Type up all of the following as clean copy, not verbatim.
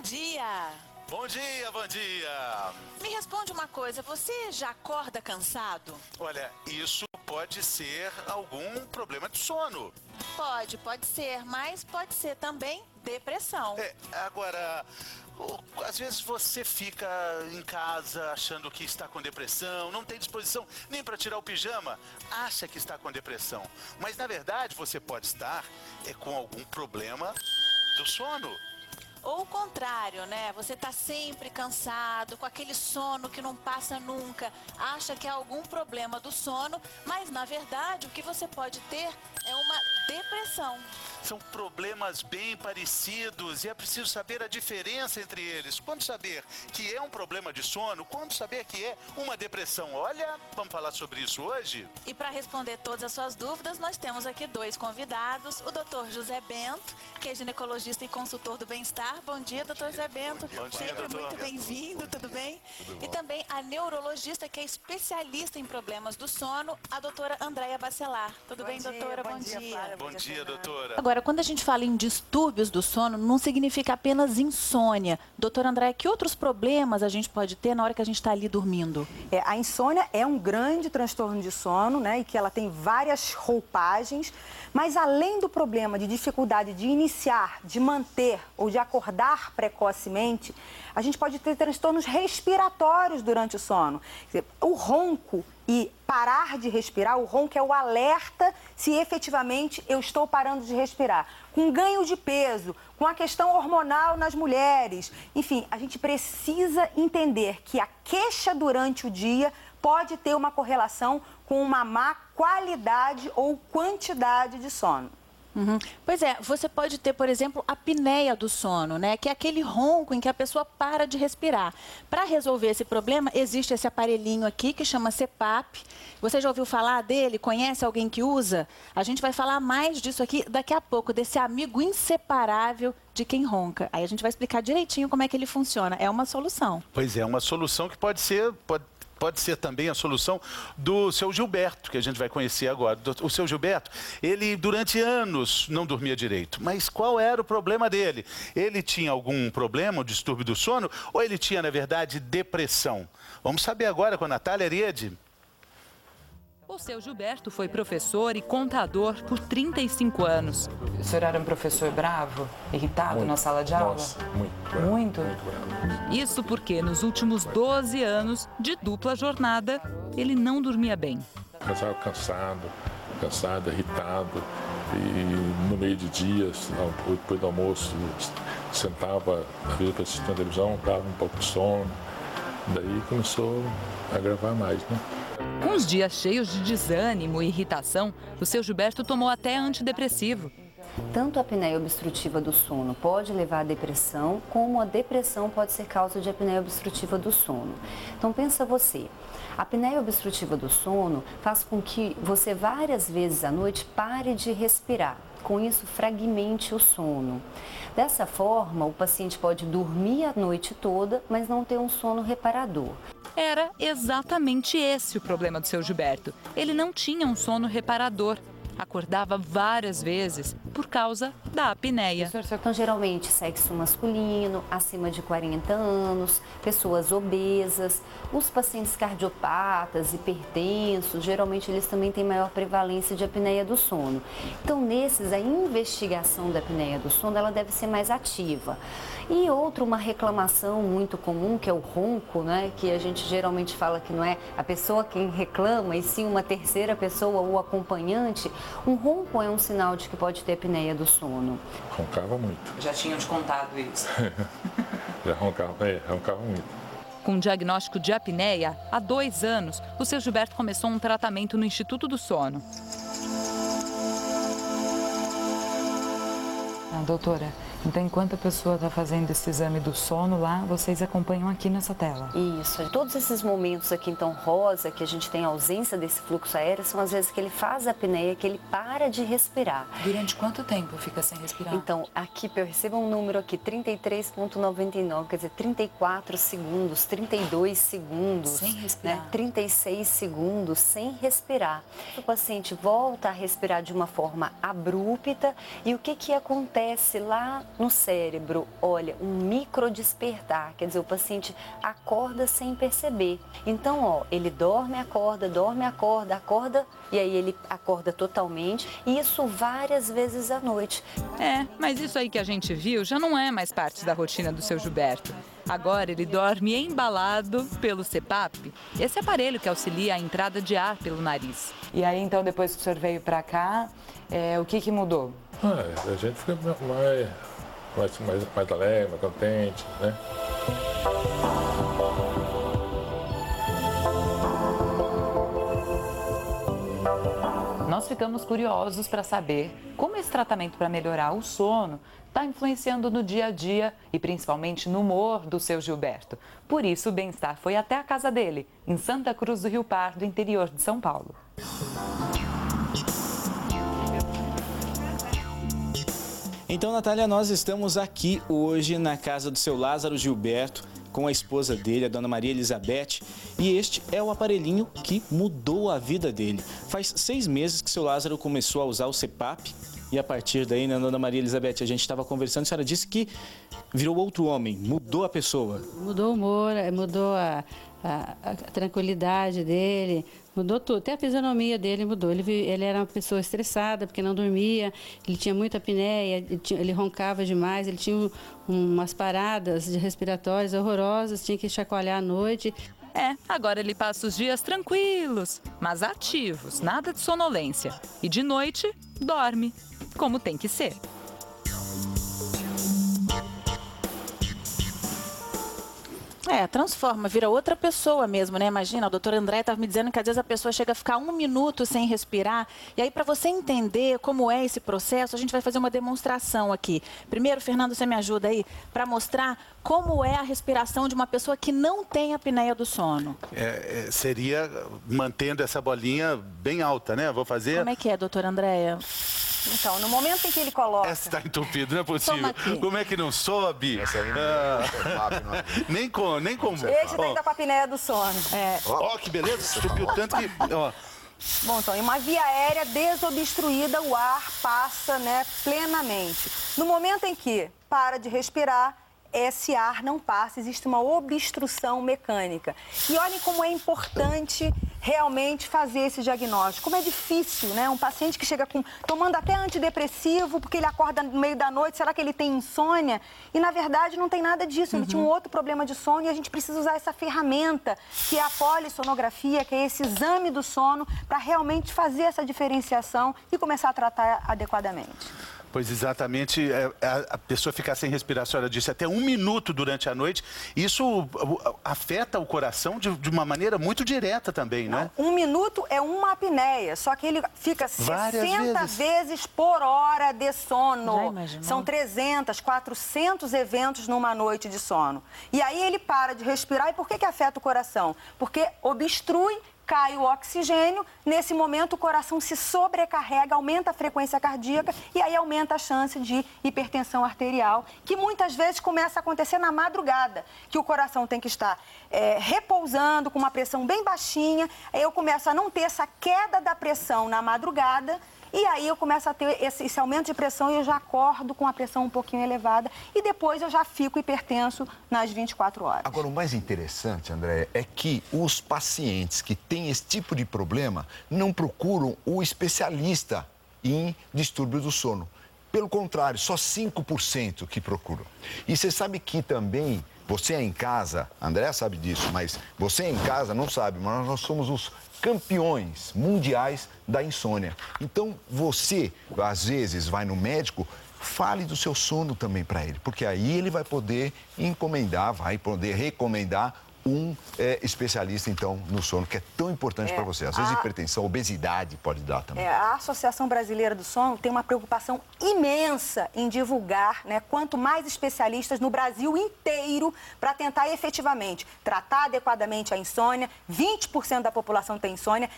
dia! Bom dia, bom dia! Me responde uma coisa, você já acorda cansado? Olha, isso pode ser algum problema de sono. Pode ser, mas pode ser também depressão. Agora, às vezes você fica em casa achando que está com depressão, não tem disposição nem para tirar o pijama, acha que está com depressão. Mas na verdade você pode estar com algum problema do sono. Ou o contrário, né? Você tá sempre cansado, com aquele sono que não passa nunca, acha que é algum problema do sono, mas na verdade o que você pode ter é uma depressão. São problemas bem parecidos e é preciso saber a diferença entre eles. Quando saber que é um problema de sono, quando saber que é uma depressão. Olha, vamos falar sobre isso hoje? E para responder todas as suas dúvidas, nós temos aqui dois convidados. O Dr. José Bento, que é ginecologista e consultor do bem-estar. Bom dia, Dr. José Bento. Bom dia, sempre doutor. muito bem-vindo, tudo bem? E também a neurologista, que é especialista em problemas do sono, a doutora Andréia Bacelar. Tudo bem, doutora? Bom dia. Bom dia, doutora. Agora, quando a gente fala em distúrbios do sono, não significa apenas insônia. Doutora Andréia, que outros problemas a gente pode ter na hora que a gente está ali dormindo? A insônia é um grande transtorno de sono, né? E que ela tem várias roupagens. Mas além do problema de dificuldade de iniciar, de manter ou de acordar precocemente, a gente pode ter transtornos respiratórios durante o sono. O ronco e parar de respirar, o ronco é o alerta se efetivamente eu estou parando de respirar. Com ganho de peso, com a questão hormonal nas mulheres. Enfim, a gente precisa entender que a queixa durante o dia pode ter uma correlação com uma má qualidade ou quantidade de sono. Pois é, você pode ter, por exemplo, a apneia do sono, né? Que é aquele ronco em que a pessoa para de respirar. Para resolver esse problema, existe esse aparelhinho aqui que chama CPAP. Você já ouviu falar dele? Conhece alguém que usa? A gente vai falar mais disso aqui daqui a pouco, desse amigo inseparável de quem ronca. Aí a gente vai explicar direitinho como é que ele funciona. É uma solução. Pois é, uma solução que pode ser também a solução do seu Gilberto, que a gente vai conhecer agora. O seu Gilberto, ele durante anos não dormia direito. Mas qual era o problema dele? Ele tinha algum problema, um distúrbio do sono, ou ele tinha, na verdade, depressão? Vamos saber agora com a Natália Ariede. O seu Gilberto foi professor e contador por 35 anos. O senhor era um professor bravo, irritado muito, na sala de aula? Nossa, muito bravo. Muito? Isso porque nos últimos 12 anos de dupla jornada, ele não dormia bem. Casava cansado, irritado. E no meio de dias, depois do almoço, sentava, às vezes, para assistir a televisão, dava um pouco de sono. Daí começou a agravar mais, né? Com os dias cheios de desânimo e irritação, o seu Gilberto tomou até antidepressivo. Tanto a apneia obstrutiva do sono pode levar à depressão, como a depressão pode ser causa de apneia obstrutiva do sono. Então pensa você, a apneia obstrutiva do sono faz com que você várias vezes à noite pare de respirar. Com isso, fragmente o sono. Dessa forma, o paciente pode dormir a noite toda, mas não ter um sono reparador. Era exatamente esse o problema do seu Gilberto. Ele não tinha um sono reparador. Acordava várias vezes por causa da apneia. Então, geralmente, sexo masculino, acima de 40 anos, pessoas obesas, os pacientes cardiopatas, hipertensos, geralmente eles também têm maior prevalência de apneia do sono. Então, nesses, a investigação da apneia do sono, ela deve ser mais ativa. E uma reclamação muito comum, que é o ronco, né? Que a gente geralmente fala que não é a pessoa quem reclama, e sim uma terceira pessoa ou acompanhante. Um ronco é um sinal de que pode ter apneia do sono. Roncava muito. Já tinham te contado isso? Já roncava muito. Com diagnóstico de apneia, há 2 anos, o seu Gilberto começou um tratamento no Instituto do Sono. Doutora, então enquanto a pessoa está fazendo esse exame do sono lá, vocês acompanham aqui nessa tela? Isso. Todos esses momentos aqui, então, rosa, que a gente tem a ausência desse fluxo aéreo, são as vezes que ele faz a apneia, que ele para de respirar. Durante quanto tempo fica sem respirar? Então, aqui, eu recebo um número aqui, 33,99, quer dizer, 34 segundos, 32 segundos. Sem respirar? Né? 36 segundos sem respirar. O paciente volta a respirar de uma forma abrupta e o que acontece lá no cérebro, olha, um microdespertar, quer dizer, o paciente acorda sem perceber. Então, ele dorme, acorda, acorda, e aí ele acorda totalmente, e isso várias vezes à noite. Mas isso aí que a gente viu já não é mais parte da rotina do seu Gilberto. Agora ele dorme embalado pelo CPAP, esse aparelho que auxilia a entrada de ar pelo nariz. E aí, então, depois que o senhor veio para cá, o que mudou? A gente fica mais alegre, mais contente, né? Nós ficamos curiosos para saber como esse tratamento para melhorar o sono está influenciando no dia a dia e principalmente no humor do seu Gilberto. Por isso, o Bem-Estar foi até a casa dele, em Santa Cruz do Rio Pardo, interior de São Paulo. Então, Natália, nós estamos aqui hoje na casa do seu Lázaro Gilberto, com a esposa dele, a dona Maria Elizabeth, e este é o aparelhinho que mudou a vida dele. Faz 6 meses que o seu Lázaro começou a usar o CPAP, e a partir daí, né, dona Maria Elizabeth, a gente estava conversando, a senhora disse que virou outro homem, mudou a pessoa. Mudou o humor, mudou a tranquilidade dele, mudou tudo. Até a fisionomia dele mudou. Ele era uma pessoa estressada porque não dormia, ele tinha muita apneia, ele roncava demais, ele tinha umas paradas respiratórias horrorosas, tinha que chacoalhar à noite. Agora ele passa os dias tranquilos, mas ativos, nada de sonolência. E de noite, dorme, como tem que ser. Transforma, vira outra pessoa mesmo, né? Imagina, o doutor André estava me dizendo que às vezes a pessoa chega a ficar 1 minuto sem respirar. E aí, para você entender como é esse processo, a gente vai fazer uma demonstração aqui. Primeiro, Fernando, você me ajuda aí para mostrar como é a respiração de uma pessoa que não tem apneia do sono. Seria mantendo essa bolinha bem alta, né? Vou fazer... Como é que é, doutora Andréia? Então, no momento em que ele coloca... Essa está entupido, não é possível. Como é que não sobe? Essa aí nem com... Esse tá ainda com a apneia do sono. Ó, que beleza, estupiu tanto que... Bom, então, em uma via aérea desobstruída, o ar passa, né, plenamente. No momento em que para de respirar, esse ar não passa, existe uma obstrução mecânica. E olhem como é importante realmente fazer esse diagnóstico. Como é difícil, né? Um paciente que chega tomando até antidepressivo, porque ele acorda no meio da noite, será que ele tem insônia? E, na verdade, não tem nada disso. Ele tinha um outro problema de sono e a gente precisa usar essa ferramenta, que é a polissonografia, que é esse exame do sono, para realmente fazer essa diferenciação e começar a tratar adequadamente. Pois exatamente, a pessoa ficar sem respirar, a senhora disse, até 1 minuto durante a noite, isso afeta o coração de uma maneira muito direta também, né? 1 minuto é uma apneia, só que ele fica 60 vezes por hora de sono. São 300, 400 eventos numa noite de sono. E aí ele para de respirar, e por que afeta o coração? Porque obstrui, cai o oxigênio, nesse momento o coração se sobrecarrega, aumenta a frequência cardíaca e aí aumenta a chance de hipertensão arterial, que muitas vezes começa a acontecer na madrugada, que o coração tem que estar repousando com uma pressão bem baixinha, aí eu começo a não ter essa queda da pressão na madrugada, e aí eu começo a ter esse aumento de pressão e eu já acordo com a pressão um pouquinho elevada e depois eu já fico hipertenso nas 24 horas. Agora, o mais interessante, André, é que os pacientes que têm esse tipo de problema não procuram o especialista em distúrbio do sono. Pelo contrário, só 5% que procuram. E você sabe que também, você em casa, André sabe disso, mas você em casa não sabe, mas nós somos os campeões mundiais da insônia. Então, você, às vezes, vai no médico, fale do seu sono também para ele, porque aí ele vai poder encomendar, vai poder recomendar um especialista, então, no sono, que é tão importante para você. Às vezes, hipertensão, obesidade pode dar também. A Associação Brasileira do Sono tem uma preocupação imensa em divulgar, né, quanto mais especialistas no Brasil inteiro para tentar efetivamente tratar adequadamente a insônia. 20% da população tem insônia.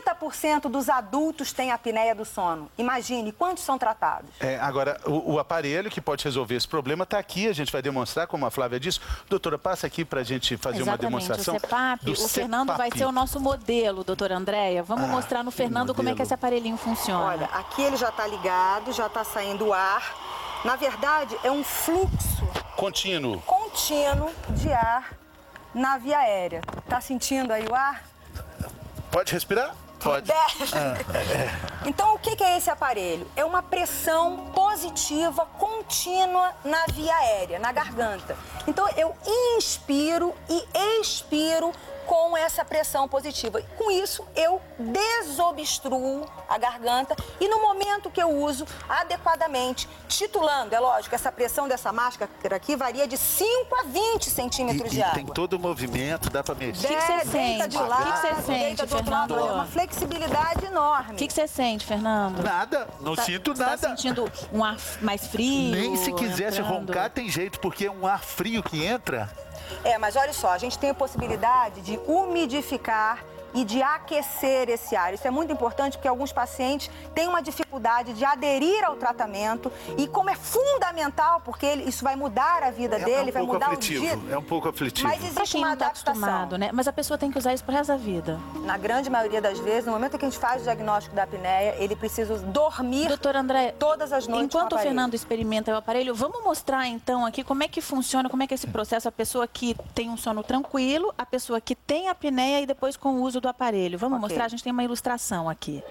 30% dos adultos têm apneia do sono. Imagine, quantos são tratados? Agora, o aparelho que pode resolver esse problema está aqui, a gente vai demonstrar, como a Flávia disse. Doutora, passa aqui para a gente fazer uma demonstração. O CPAP, o Fernando vai ser o nosso modelo, doutora Andréia. Vamos mostrar no Fernando como é que esse aparelhinho funciona. Olha, aqui ele já está ligado, já está saindo o ar. Na verdade, é um fluxo contínuo de ar na via aérea. Tá sentindo aí o ar? Pode respirar? Pode. Então, o que é esse aparelho? É uma pressão positiva contínua na via aérea, na garganta. Então, eu inspiro e expiro com essa pressão positiva. Com isso, eu desobstruo a garganta e no momento que eu uso adequadamente, titulando, é lógico, essa pressão dessa máscara aqui varia de 5 a 20 centímetros de água. Tem todo o movimento, dá para mexer. O que você sente? De lado, O que você sente, Fernando? É uma flexibilidade enorme. O que você sente, Fernando? Nada, não sinto nada. Tá sentindo um ar mais frio? Nem se quisesse entrando? roncar tem jeito, porque é um ar frio que entra. Mas olha só, a gente tem a possibilidade de umidificar e de aquecer esse ar. Isso é muito importante porque alguns pacientes têm uma dificuldade de aderir ao tratamento e como é fundamental, porque isso vai mudar a vida dele, vai mudar o dia. É um pouco aflitivo. Mas Pra existe quem uma não tá adaptação. acostumado, né? Mas a pessoa tem que usar isso pro resto da vida. Na grande maioria das vezes, no momento em que a gente faz o diagnóstico da apneia, ele precisa dormir Doutor André, todas as noites enquanto com o aparelho. Fernando experimenta o aparelho, vamos mostrar então aqui como é que funciona, como é que é esse processo, a pessoa que tem um sono tranquilo, a pessoa que tem apneia e depois com o uso do aparelho. Vamos mostrar? A gente tem uma ilustração aqui.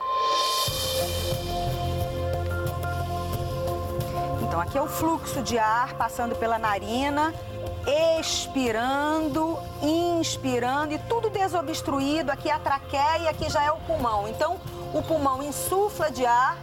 Então, aqui é o fluxo de ar passando pela narina, expirando, inspirando e tudo desobstruído. Aqui é a traqueia e aqui já é o pulmão. Então, o pulmão insufla de ar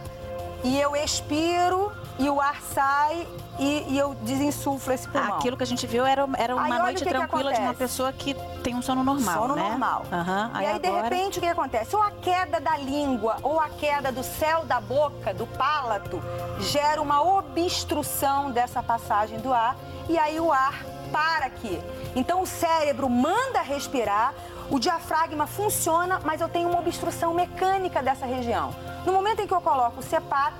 e eu expiro e o ar sai e eu desinsuflo esse pulmão. Aquilo que a gente viu era uma noite tranquila de uma pessoa que tem um sono normal, sono né? normal. Uhum. E aí, de repente, o que acontece? Ou a queda da língua, ou a queda do céu da boca, do palato, gera uma obstrução dessa passagem do ar e aí o ar para aqui. Então, o cérebro manda respirar, o diafragma funciona, mas eu tenho uma obstrução mecânica dessa região. No momento em que eu coloco o CPAP,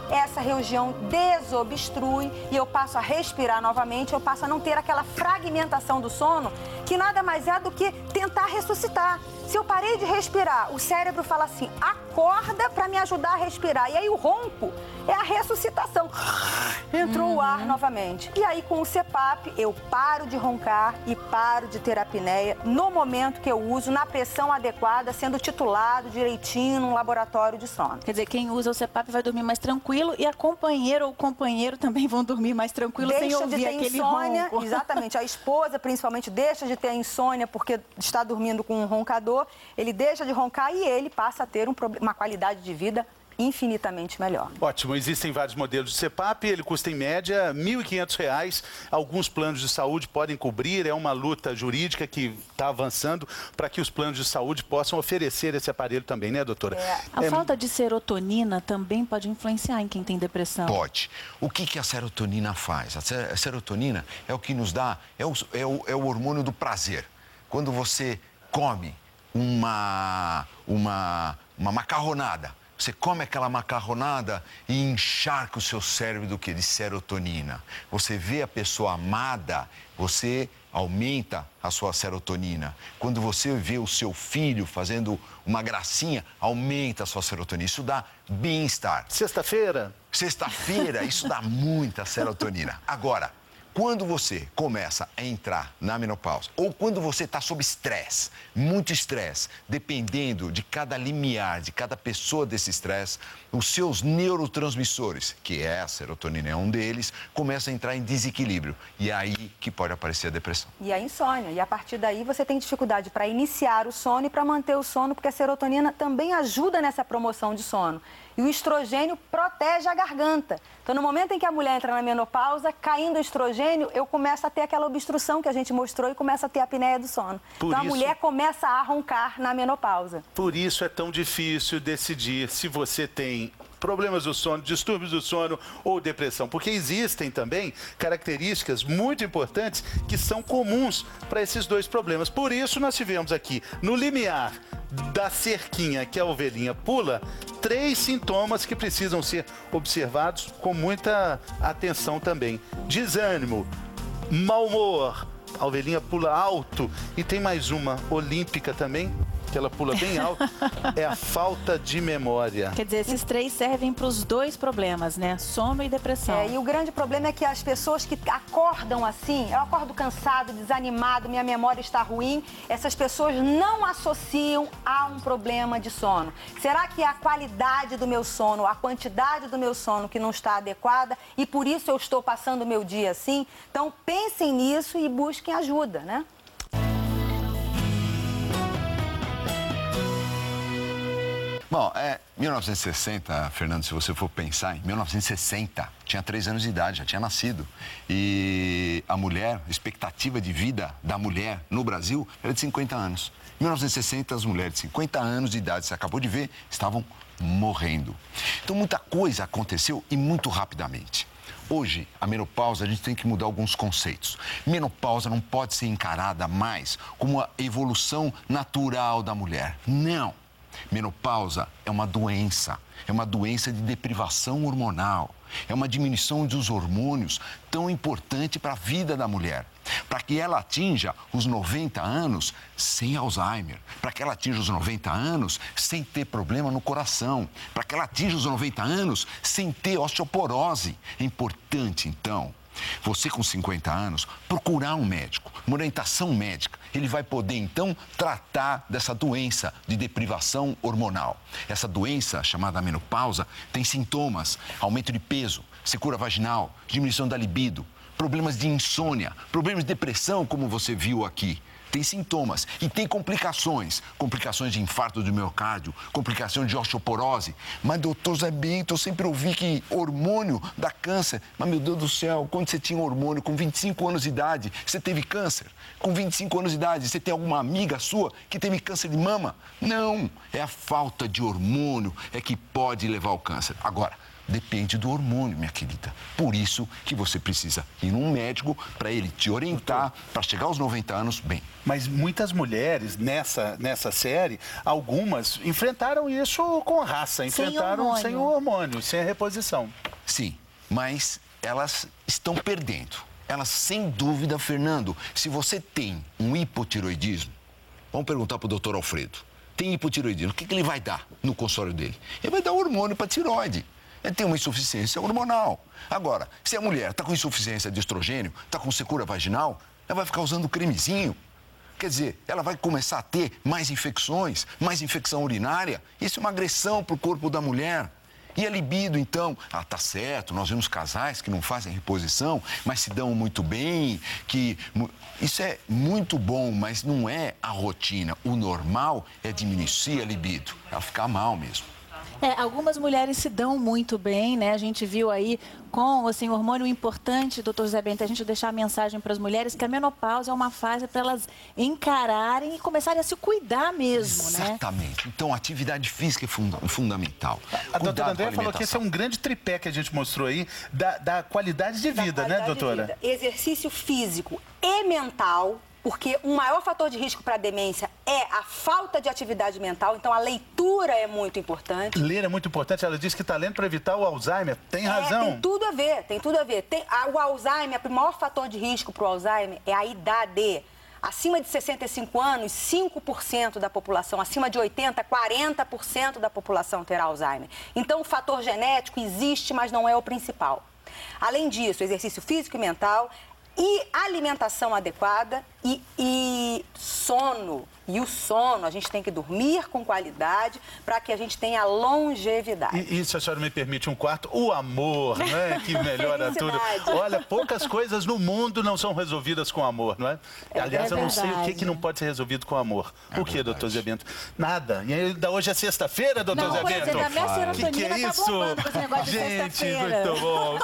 essa região desobstrui e eu passo a respirar novamente, eu passo a não ter aquela fragmentação do sono, que nada mais é do que tentar ressuscitar. Se eu parei de respirar, o cérebro fala assim, acorda para me ajudar a respirar. E aí o ronco é a ressuscitação. Entrou o ar novamente. E aí com o CPAP eu paro de roncar e paro de ter apneia no momento que eu uso, na pressão adequada, sendo titulado direitinho num laboratório de sono. Quer dizer, quem usa o CPAP vai dormir mais tranquilo e a companheira ou o companheiro também vão dormir mais tranquilo sem ouvir aquele insônia, ronco. Exatamente. A esposa, principalmente, deixa de ter a insônia porque está dormindo com um roncador. Ele deixa de roncar e ele passa a ter uma qualidade de vida infinitamente melhor. Ótimo, existem vários modelos de CPAP, ele custa em média R$ 1.500. Alguns planos de saúde podem cobrir, é uma luta jurídica que está avançando para que os planos de saúde possam oferecer esse aparelho também, né, doutora? A falta de serotonina também pode influenciar em quem tem depressão? Pode. O que a serotonina faz? A serotonina é o que nos dá, é o hormônio do prazer. Quando você come uma macarronada, você come aquela macarronada e encharca o seu cérebro do quê? De serotonina. Você vê a pessoa amada, você aumenta a sua serotonina. Quando você vê o seu filho fazendo uma gracinha, aumenta a sua serotonina. Isso dá bem-estar. Sexta-feira? Sexta-feira, isso dá muita serotonina. Agora, quando você começa a entrar na menopausa, ou quando você está sob estresse, muito estresse, dependendo de cada limiar, de cada pessoa desse estresse, os seus neurotransmissores, que é a serotonina, é um deles, começam a entrar em desequilíbrio. E é aí que pode aparecer a depressão. E a insônia. E a partir daí você tem dificuldade para iniciar o sono e para manter o sono, porque a serotonina também ajuda nessa promoção de sono. E o estrogênio protege a garganta. Então, no momento em que a mulher entra na menopausa, caindo o estrogênio, eu começo a ter aquela obstrução que a gente mostrou e começa a ter a apneia do sono. Então, a mulher começa a roncar na menopausa. Por isso é tão difícil decidir se você tem problemas do sono, distúrbios do sono ou depressão, porque existem também características muito importantes que são comuns para esses dois problemas. Por isso nós tivemos aqui no limiar da cerquinha que a ovelhinha pula, 3 sintomas que precisam ser observados com muita atenção também. Desânimo, mau humor, a ovelhinha pula alto e tem mais uma olímpica também. que ela pula bem alto, é a falta de memória. Quer dizer, esses 3 servem para os 2 problemas, né? Sono e depressão. E o grande problema é que as pessoas que acordam assim, eu acordo cansado, desanimado, minha memória está ruim, essas pessoas não associam a um problema de sono. Será que é a qualidade do meu sono, a quantidade do meu sono que não está adequada e por isso eu estou passando o meu dia assim? Então pensem nisso e busquem ajuda, né? Bom, 1960, Fernando, se você for pensar, em 1960, tinha 3 anos de idade, já tinha nascido. E a mulher, a expectativa de vida da mulher no Brasil era de 50 anos. Em 1960, as mulheres de 50 anos de idade, você acabou de ver, estavam morrendo. Então, muita coisa aconteceu e muito rapidamente. Hoje, a menopausa, a gente tem que mudar alguns conceitos. Menopausa não pode ser encarada mais como a evolução natural da mulher. Não. Menopausa é uma doença de deprivação hormonal, é uma diminuição dos hormônios tão importante para a vida da mulher, para que ela atinja os 90 anos sem Alzheimer, para que ela atinja os 90 anos sem ter problema no coração, para que ela atinja os 90 anos sem ter osteoporose. É importante, então, você com 50 anos, procurar um médico, uma orientação médica. Ele vai poder, então, tratar dessa doença de deprivação hormonal. Essa doença, chamada menopausa, tem sintomas: aumento de peso, secura vaginal, diminuição da libido, problemas de insônia, problemas de depressão, como você viu aqui. Tem sintomas e tem complicações de infarto do miocárdio, complicações de osteoporose. Mas, doutor Zé Bento, eu sempre ouvi que hormônio dá câncer. Mas, meu Deus do céu, quando você tinha hormônio com 25 anos de idade, você teve câncer? Com 25 anos de idade, você tem alguma amiga sua que teve câncer de mama? Não, é a falta de hormônio é que pode levar ao câncer. Agora, depende do hormônio, minha querida. Por isso que você precisa ir num médico para ele te orientar, para chegar aos 90 anos bem. Mas muitas mulheres nessa série, algumas enfrentaram isso com raça, enfrentaram sem o hormônio, sem a reposição. Sim, mas elas estão perdendo. Elas, sem dúvida, Fernando, se você tem um hipotiroidismo, vamos perguntar para o doutor Alfredo, tem hipotiroidismo, o que ele vai dar no consultório dele? Ele vai dar hormônio para tiroide. Ele tem uma insuficiência hormonal. Agora, se a mulher está com insuficiência de estrogênio, está com secura vaginal, ela vai ficar usando cremezinho. Quer dizer, ela vai começar a ter mais infecções, mais infecção urinária. Isso é uma agressão para o corpo da mulher. E a libido, então, tá certo, nós vemos casais que não fazem reposição, mas se dão muito bem, isso é muito bom, mas não é a rotina. O normal é diminuir a libido, ela ficar mal mesmo. Algumas mulheres se dão muito bem, né? A gente viu aí com, assim, hormônio importante, doutor Zé Bento, a gente deixar a mensagem para as mulheres que a menopausa é uma fase para elas encararem e começarem a se cuidar mesmo, né? Exatamente. Então, a atividade física é fundamental. A doutora Andréa falou que esse é um grande tripé que a gente mostrou aí da qualidade de vida, né, doutora? Exercício físico e mental. Porque um maior fator de risco para a demência é a falta de atividade mental, então a leitura é muito importante. Ler é muito importante, ela disse que está lendo para evitar o Alzheimer, tem razão. Tem tudo a ver, tem tudo a ver. O Alzheimer, o maior fator de risco para o Alzheimer é a idade. Acima de 65 anos, 5% da população, acima de 80, 40% da população terá Alzheimer. Então o fator genético existe, mas não é o principal. Além disso, exercício físico e mental, e alimentação adequada e sono. E o sono, a gente tem que dormir com qualidade para que a gente tenha longevidade. E se a senhora me permite um quarto, o amor, né? Que melhora tudo. Olha, poucas coisas no mundo não são resolvidas com amor, não é? Aliás, eu não sei o que não pode ser resolvido com amor. O que, doutor Zé Bento? Nada. E ainda hoje é sexta-feira, doutor Zé Bento? Não, a minha serotonina que é isso? Tá bombando com esse negócio de gente, sexta-feira. muito bom.